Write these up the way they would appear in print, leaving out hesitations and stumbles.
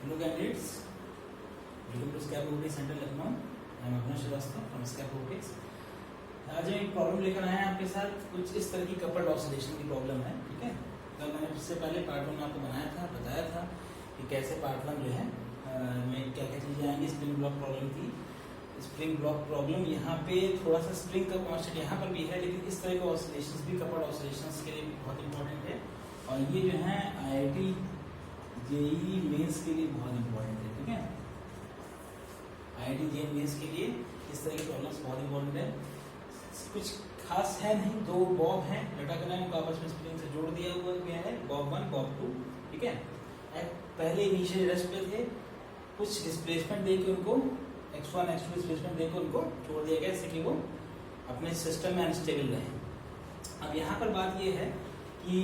Hello candidates, welcome to Scap robotics centre Lucknow. मैं Abhinav Srivastava from Scap robotics. आज हम एक प्रॉब्लम लेकर आए हैं आपके साथ। कुछ इस तरह की कपल्ड ऑसिलेशन की प्रॉब्लम है, ठीक है। तो मैंने इससे पहले पार्ट 1 में आपको बनाया था, बताया था कि कैसे पार्ट 1 जो है में क्या क्या चीज़ें आएंगी। स्प्रिंग ब्लॉक प्रॉब्लम थी। स्प्रिंग ब्लॉक प्रॉब्लम यहाँ पे थोड़ा सा स्प्रिंग का कॉन्सेप्ट यहाँ पर भी है, लेकिन इस तरह के ऑसिलेशंस भी कपल्ड ऑसिलेशंस के लिए बहुत इंपॉर्टेंट है। और ये जो है IIT जेईई मेंस के लिए बहुत इंपॉर्टेंट है, ठीक है। IIT जेईई मेंस के लिए इस तरह की प्रॉब्लम्स बहुत इंपॉर्टेंट है। कुछ खास है नहीं, दो बॉब हैं, लटक रहे हैं, उनको आपस में स्प्रिंग से जोड़ दिया हुआ गया है, बॉब 1 बॉब 2, ठीक है। पहले इनिशियल रेस्ट पे थे, कुछ डिस्प्लेसमेंट देकर उनको x1 x2 डिस्प्लेसमेंट देकर उनको छोड़ दिया गया, इससे कि वो अपने सिस्टम में अनस्टेबल रहे। अब यहाँ पर बात ये है कि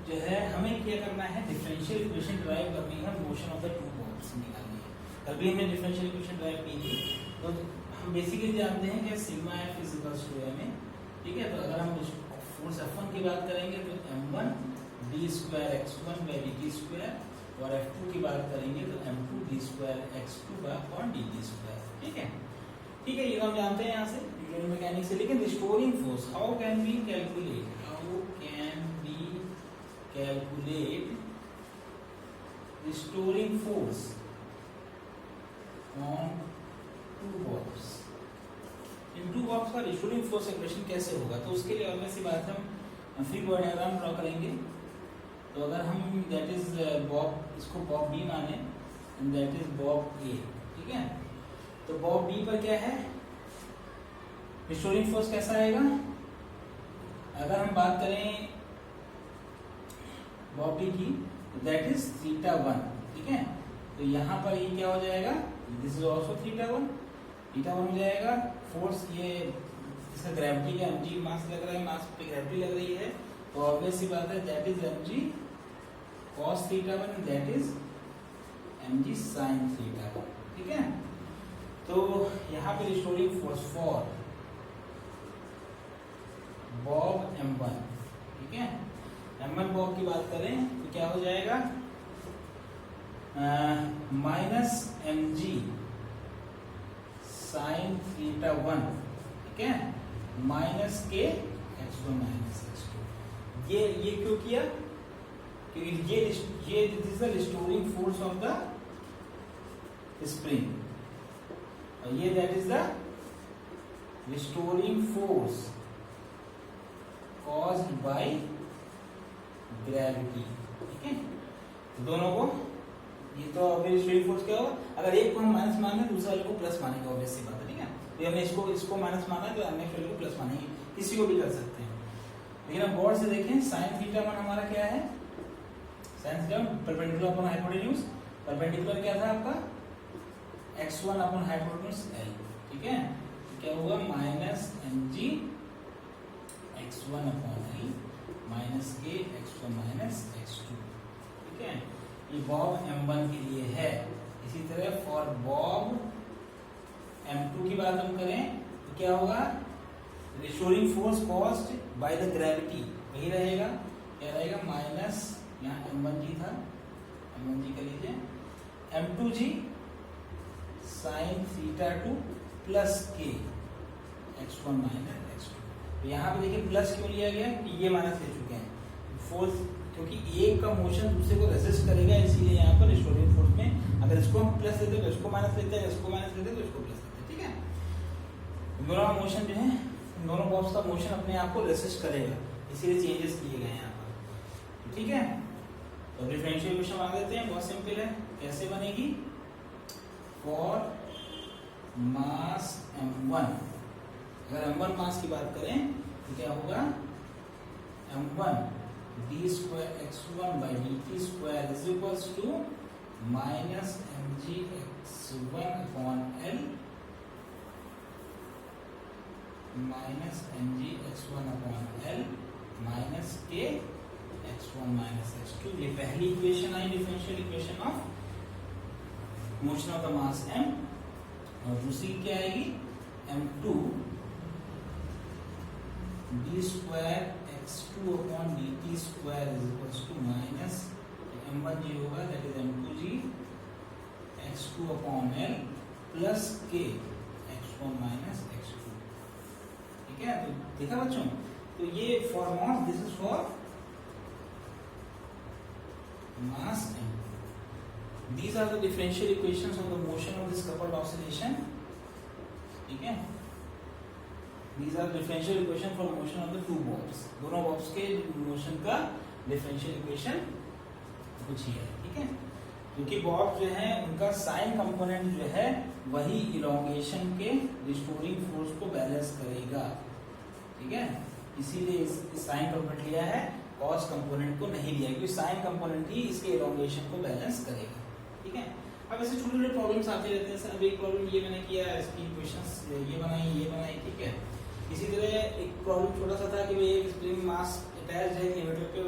जो है हमें क्या करना है, डिफरेंशियल इक्वेशन ड्राइव करनी है, motion of the two bobs निकालनी है। कल भी हमने डिफरेंशियल इक्वेशन ड्राइव की थी। तो हम बेसिकली जानते हैं कि sigma f is equals to m, ठीक है। तो अगर हम फोर्स F1 की बात करेंगे तो m1 d square x1 by dt square, और F2 की बात करेंगे तो m2 d square x2 by dt square, ठीक है। ठीक है, ये हम जानते हैं यहाँ से न्यूटन मैकेनिक्स से। लेकिन restoring force how can we calculate, restoring force on two bobs। इन टू बॉब्स का restoring force इक्वेशन कैसे होगा? तो उसके लिए ऑब्वियस सी बात है, हम फ्री बॉडी डायग्राम ड्रॉ करेंगे। तो अगर हम दैट इज बॉब, इसको बॉब बी माने, एंड दैट इज बॉब ए, ठीक है। तो बॉब बी पर क्या है, रिस्टोरिंग फोर्स कैसा आएगा? अगर हम बात करें बॉब बी की, दैट इज θ1, ठीक है। तो यहाँ पर ये क्या हो जाएगा, दिस इज आल्सो θ1 हो जाएगा। फोर्स ये इसका ग्रेविटी का mg मास लग रहा है, मास पे ग्रेविटी लग रही है, तो ऑब्वियस सी बात है that is mg cos θ1, that is mg sin θ1, ठीक है। तो यहाँ पे restoring force for Bob m1, ठीक है। m1 बॉब की बात करें तो क्या हो जाएगा, माइनस mg साइन θ1, ठीक है, minus k x1 minus x2। ये क्यों किया? क्योंकि ये this is the restoring force of the spring, और ये that is the restoring force caused by gravity, ठीक है। दोनों को ये तो रिस्टोरिंग फोर्स क्या होगा, अगर एक को हम माइनस माने दूसरे वाले को प्लस मानेंगे, ऑब्वियस सी बात है, ठीक है। तो हमने इसको माइनस माना है तो अन्य वाले को प्लस मानेंगे, किसी को भी कर सकते हैं। लेकिन अब गौर से देखें, साइन θ1 हमारा क्या है, sine θ1 perpendicular upon hypotenuse. Perpendicular क्या था आपका, x1 अपॉन हाइपोटेन्यूज l, ठीक है। तो क्या होगा, minus mg x1 upon l minus k x1 minus x2, ठीक है। ये बॉब m1 के लिए है। इसी तरह फॉर बॉब m2 की बात हम करें तो क्या होगा, restoring force caused by the gravity वही रहेगा, क्या रहेगा, माइनस यहाँ m1g था, m1g कर लीजिए, m2g sign θ2 plus k x1 minus x2। तो यहाँ पे देखिए प्लस क्यों लिया गया, ये माइनस ले चुके हैं फोर्स, क्योंकि एक का मोशन दूसरे को रेजिस्ट करेगा, इसीलिए यहाँ पर रिस्टोरिंग फोर्स में अगर इसको हम प्लस लेते तो इसको माइनस लेते हैं, इसको माइनस लेते तो इसको प्लस लेते हैं, ठीक है। दोनों मोशन जो है, दोनों बॉब्स का मोशन अपने आप को रेजिस्ट करेगा, इसीलिए चेंजेस किए गए हैं यहाँ पर, ठीक है। तो डिफरेंशियल इक्वेशन बना देते हैं, बहुत सिंपल है। कैसे बनेगी, फॉर मास m1, अगर m1 मास की बात करें तो क्या होगा, m1 d square x1 by dt square is equals to minus mg x1 upon l minus mg x1 upon l minus k x1 minus x2। ये पहली इक्वेशन आई differential equation of motion of the mass m, और दूसरी क्या आएगी, m2 d square x2 upon dt square is equals to minus m1g होगा, that is m2g x2 upon L plus k x1 minus x2। ठीक है, तो देखा बच्चों, तो ये for mass, this is for mass m। These are the differential equations of the motion of this coupled oscillation। ठीक है, These are differential equation for motion of the two bobs। दोनों bobs के मोशन का differential equation कुछ ही है। ठीक है, क्योंकि बॉब जो है उनका साइन कंपोनेंट जो है वही इलोंगेशन के रिस्टोरिंग फोर्स को बैलेंस करेगा। ठीक है, इसीलिए इस साइन कंपोनेंट लिया है, कॉस कंपोनेंट को नहीं लिया, क्योंकि साइन कंपोनेंट ही इसके इलोंगेशन को बैलेंस करेगा। ठीक है, अब ऐसे छोटे छोटे प्रॉब्लम्स आते रहते हैं। अब एक प्रॉब्लम ये मैंने किया, इसकी इक्वेशंस ये बनाई। ठीक है, इसी तरह एक प्रॉब्लम छोटा सा था कि भाई एक स्प्रिंग मास अटैच है इन्वर्टर पे,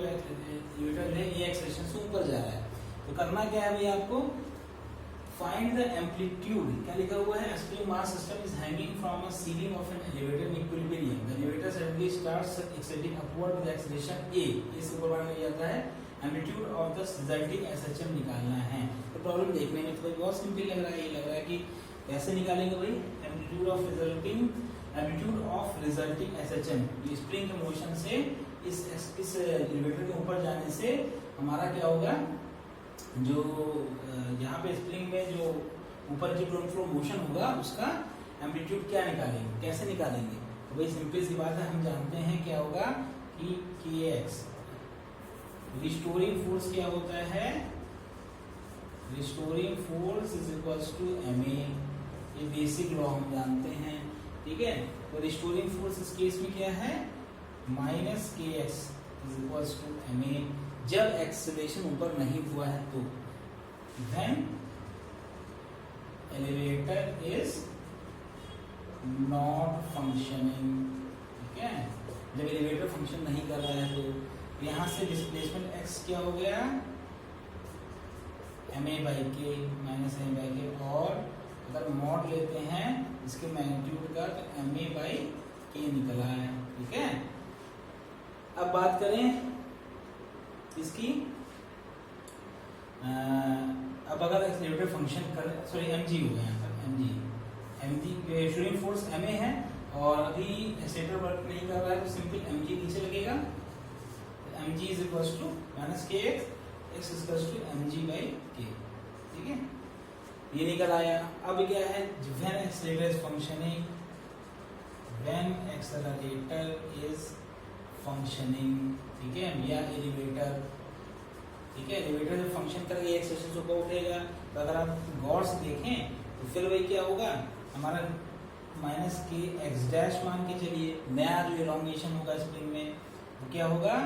इन्वर्टर है ये एक्सेलरेशन से ऊपर जा रहा है, तो करना क्या है भाई आपको, फाइंड द एम्पलीट्यूड। क्या लिखा हुआ है, spring mass system is hanging from a ceiling of an elevator in equilibrium, the elevator suddenly starts accelerating upward with acceleration a, इस ऊपर बढ़ने लग जाता है, amplitude of the resulting SHM निकालना है। तो प्रॉब्लम देखने में तो बहुत सिंपल लग रहा है, ये लग रहा है कि कैसे निकालेंगे भाई, एम्पलीट्यूड ऑफ रिजल्टिंग एसएचएम, ये स्प्रिंग के मोशन से इस एलिवेटर के ऊपर जाने से हमारा क्या होगा, जो यहाँ पे स्प्रिंग में जो ऊपर की ग्राउंड फ्लो मोशन होगा उसका एम्पलीट्यूड क्या निकालेंगे, कैसे निकालेंगे। तो भाई सिंपल सी बात है, हम जानते हैं क्या होगा कि kx रिस्टोरिंग फोर्स क्या होता है, restoring force is equals to ma, ये बेसिक लॉ हम जानते हैं। ठीक है, तो रिस्टोरिंग फोर्स इस केस में क्या है, minus kx is equals to ma, जब एक्सेलरेशन ऊपर नहीं हुआ है तो, when elevator is not functioning. ठीक है, जब एलिवेटर फंक्शन नहीं कर रहा है तो यहां से डिस्प्लेसमेंट x क्या हो गया, ma by K minus ma by के, और अगर मॉड लेते हैं इसके मैग्नीट्यूड का तो ma बाई के निकला है। ठीक है, अब बात करें इसकी, अब अगर एक्सेलरेटर फंक्शन कर, सॉरी mg हो गया, mg शूटिंग फोर्स ma है और अभी एक्सेलरेटर वर्क नहीं कर रहा है, तो सिंपल mg नीचे लगेगा, mg is equals to minus kx, x is equals to mg by k। ठीक है, ये निकल आया। अब क्या है, when accelerator is functioning, when accelerator is functioning, ठीक है, या एलिवेटर, ठीक है, एलिवेटर जब फंक्शन करेगा एक सेशन से ऊपर उठेगा, तो अगर आप गौर से देखें तो फिर वही क्या होगा, हमारा माइनस के एक्स डैश मान के चलिए, नया जो इलोंगेशन होगा स्प्रिंग में वो क्या होगा,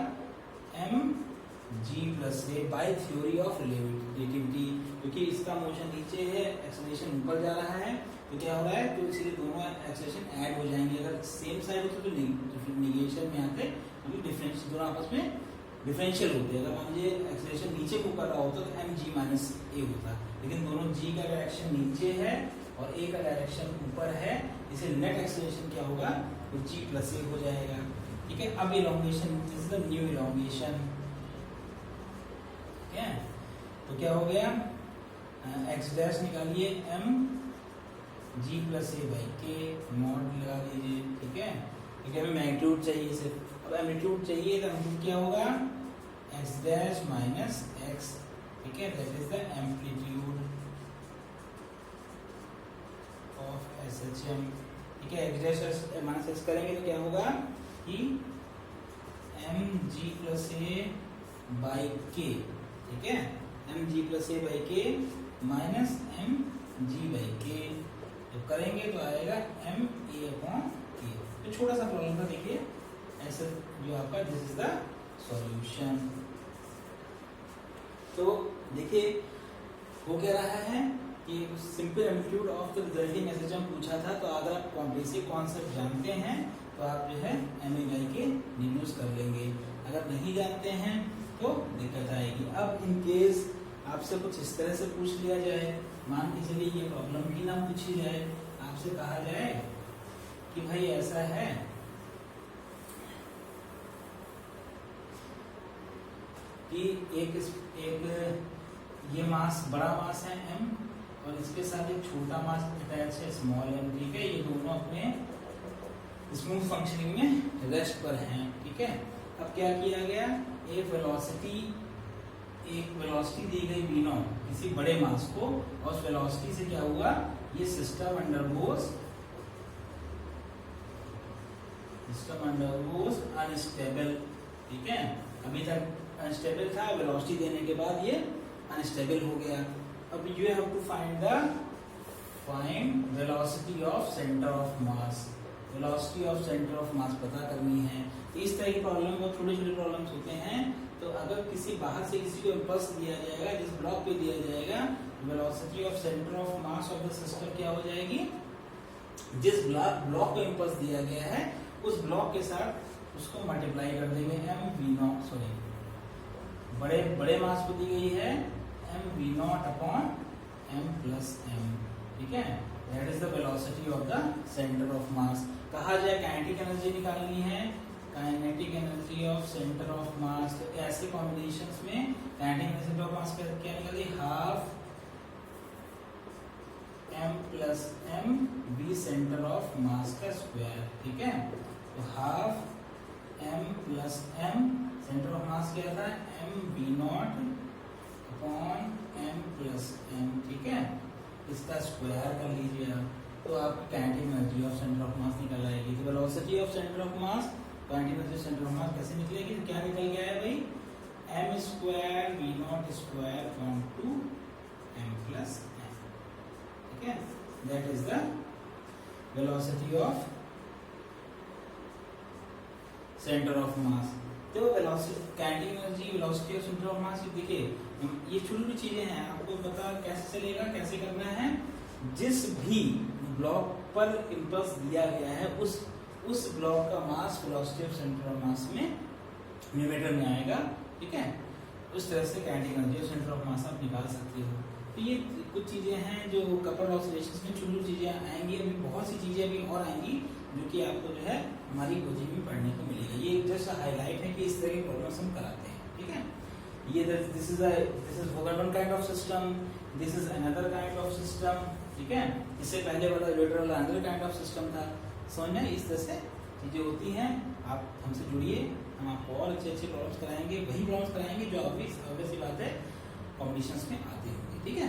M G plus A by theory of relativity, क्योंकि इसका मोशन नीचे है, एक्सेलरेशन ऊपर जा रहा है, तो क्या हो रहा है, तो इसीलिए दोनों एक्सेलरेशन ऐड हो जाएंगे। अगर सेम साइड होते तो निगेशन में आते, डिफरेंस दोनों आपस में डिफरेंशियल होते। अगर मान लीजिए एक्सेलरेशन नीचे को कर रहा होता तो एम जी माइनस ए होता, लेकिन दोनों जी का डायरेक्शन नीचे है और ए का डायरेक्शन ऊपर है, इसलिए नेट एक्सेलरेशन क्या होगा, तो जी प्लस ए हो जाएगा। ठीक है, अब elongation, this is the new elongation. ठीक है, तो क्या हो गया, एक्स डैश निकालिए M G plus A by K, mod लगा दीजिए। ठीक है, ठीक है, हमें मैग्नीट्यूड चाहिए सिर्फ, अब एम्पलीट्यूड चाहिए तो एम्पलीट्यूड क्या होगा, एक्स डैश माइनस एक्स। ठीक है, that is the amplitude of SHM. ठीक है, एक्स डैश माइनस एक्स करेंगे तो क्या होगा कि M G plus A by K. ठीक है, M G plus A by K minus M G by K, तो करेंगे तो आएगा एम ए अपॉन के। तो छोटा सा प्रॉब्लम था, देखिए ऐसे जो आपका, दिस इज द सॉल्यूशन। तो देखिए हो क्या रहा है कि simple amplitude of the resulting SHM पूछा था, तो अगर आप बेसिक कॉन्सेप्ट जानते हैं तो आप जो है एम ए बाई के डिड्यूस कर लेंगे, अगर नहीं जानते हैं तो दिक्कत आएगी। अब इन केस आपसे कुछ इस तरह से पूछ लिया जाए, मान के चलिए ये प्रॉब्लम ही ना पूछी जाए, आपसे कहा जाए कि भाई ऐसा है कि एक ये मास, बड़ा मास है m, और इसके साथ एक छोटा मास अटैच है स्मॉल m, ठीक है। ये दोनों अपने स्मूथ फंक्शनिंग में रेस्ट पर हैं, ठीक है। अब क्या किया गया, एक वेलोसिटी दी गई v0 किसी बड़े मास को, और उस वेलोसिटी से क्या हुआ, ये सिस्टम अंडरगोज अनस्टेबल, ठीक है। अभी तक अनस्टेबल था, वेलोसिटी देने के बाद ये अनस्टेबल हो गया। अब you have to find velocity of centre of mass, velocity of centre of mass पता करनी है। तो इस तरह की प्रॉब्लम बहुत छोटे छोटे प्रॉब्लम्स होते हैं। तो अगर किसी बाहर से किसी को इम्पल्स दिया जाएगा, जिस ब्लॉक पे दिया जाएगा, velocity of centre of mass of the system क्या हो जाएगी, जिस ब्लॉक को इम्पल्स दिया गया है उस ब्लॉक के साथ उसको मल्टीप्लाई कर देंगे बड़े मास को दी गई है mv0 upon m plus m, ठीक है। That is the velocity of the centre of मास। कहा जाए काइनेटिक एनर्जी निकालनी है, kinetic energy of centre of mass, तो ऐसे कॉम्बिनेशंस में काइनेटिक एनर्जी सेंटर ऑफ मास क्या निकलती है, half m plus m v centre of मास का स्क्वायर, ठीक है। तो half m plus m centre of मास क्या था, mv0 upon m plus m, ठीक है। इसका स्क्वायर कर लीजिए आप, तो आपकी kinetic energy of centre of mass निकल आएगी। तो velocity of centre of mass, kinetic energy of centre of mass कैसे निकलेगी, तो क्या निकल गया है भाई, m square v0 square upon 2 m plus m, ठीक है। That is the velocity of centre of mass. तो velocity, kinetic energy, velocity of centre of mass, देखिए ये छोटी छोटी चीजें हैं, आपको पता कैसे चलेगा, कैसे करना है। जिस भी ब्लॉक पर इम्पल्स दिया गया है उस ब्लॉक का mass velocity of centre of mass में न्यूमेरेटर में आएगा, ठीक है। उस तरह से kinetic energy of centre of mass आप निकाल सकते हो। तो ये कुछ चीजें हैं जो कपल ऑसिलेशंस में छोटी चीजें आएंगी, अभी बहुत सी चीजें अभी और आएंगी जो कि आपको जो है हमारी कोचिंग में पढ़ने को मिलेगा। ये जस्ट हाईलाइट है कि इस तरह की प्रॉब्लम्स हम कराते हैं, ठीक है। ये this is one kind of system, this is another kind of system, ठीक है। इससे पहले वाला इलेक्ट्रोड वाला अनदर काइंड ऑफ सिस्टम था। समझ में इस तरह से चीजें होती हैं। आप हमसे जुड़िए, हम आपको और अच्छे अच्छे प्रॉब्लम्स कराएंगे, वही प्रॉब्लम्स कराएंगे जो ऑब्वियस बात है कॉम्पिटिशन्स में आते होंगे, ठीक है।